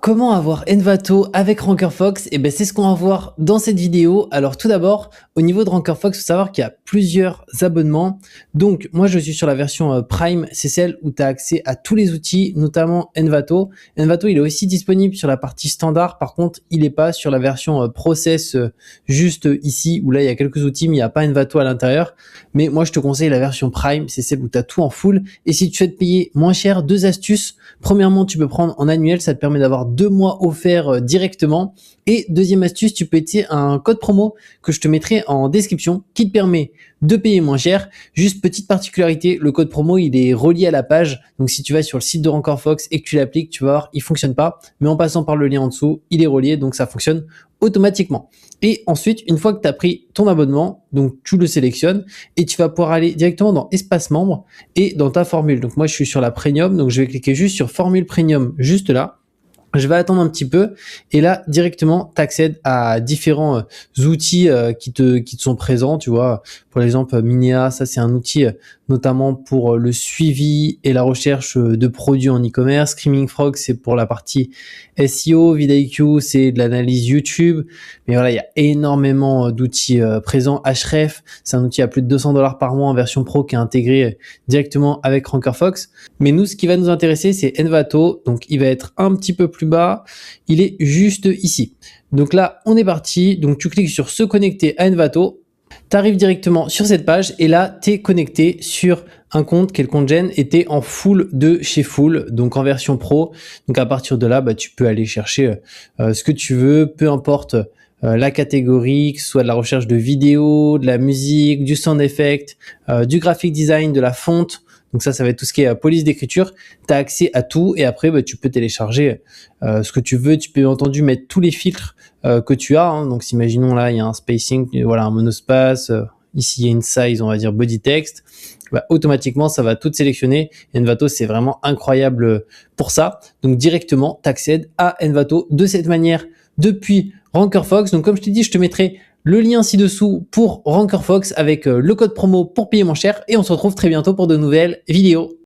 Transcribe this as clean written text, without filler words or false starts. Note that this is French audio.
Comment avoir Envato avec RankerFox? Et ben c'est ce qu'on va voir dans cette vidéo. Alors tout d'abord, au niveau de RankerFox, il faut savoir qu'il y a plusieurs abonnements. Donc moi je suis sur la version Prime, c'est celle où tu as accès à tous les outils, notamment Envato. Envato il est aussi disponible sur la partie standard, par contre il n'est pas sur la version Process juste ici, où là il y a quelques outils mais il n'y a pas Envato à l'intérieur. Mais moi je te conseille la version Prime, c'est celle où tu as tout en full. Et si tu souhaites payer moins cher, deux astuces. Premièrement, tu peux prendre en annuel, ça te permet d'avoir 2 mois offerts directement. Et deuxième astuce, tu peux utiliser un code promo que je te mettrai en description qui te permet de payer moins cher. Juste petite particularité, le code promo il est relié à la page. Donc si tu vas sur le site de RankerFox et que tu l'appliques, tu vas voir, il fonctionne pas. Mais en passant par le lien en dessous, il est relié, donc ça fonctionne automatiquement. Et ensuite, une fois que tu as pris ton abonnement, donc tu le sélectionnes et tu vas pouvoir aller directement dans espace membre et dans ta formule. Donc moi je suis sur la premium, donc je vais cliquer juste sur formule premium juste là. Je vais attendre un petit peu et là directement tu accèdes à différents outils qui te sont présents, tu vois. Pour exemple Minea, ça c'est un outil notamment pour le suivi et la recherche de produits en e-commerce. Screaming Frog c'est pour la partie SEO, vidIQ c'est de l'analyse YouTube. Mais voilà, il y a énormément d'outils présents. Ahref, c'est un outil à plus de 200$ par mois en version pro qui est intégré directement avec RankerFox. Mais nous, ce qui va nous intéresser, c'est Envato. Donc, il va être un petit peu plus bas. Il est juste ici. Donc là, on est parti. Donc, tu cliques sur se connecter à Envato. Tu arrives directement sur cette page et là, tu es connecté sur un compte qui est le compte Gen et tu es en full de chez full, donc en version pro. Donc, à partir de là, tu peux aller chercher ce que tu veux, peu importe la catégorie, que ce soit de la recherche de vidéos, de la musique, du sound effect, du graphic design, de la fonte. Donc ça va être tout ce qui est police d'écriture. Tu as accès à tout et après, tu peux télécharger ce que tu veux. Tu peux entendu mettre tous les filtres que tu as. Hein. Donc imaginons là, il y a un spacing, voilà, un monospace. Ici, il y a une size, on va dire body text. Automatiquement, ça va tout sélectionner. Envato, c'est vraiment incroyable pour ça. Donc directement, tu accèdes à Envato de cette manière depuis RankerFox. Donc comme je t'ai dit, je te mettrai le lien ci-dessous pour RankerFox avec le code promo pour payer moins cher et on se retrouve très bientôt pour de nouvelles vidéos.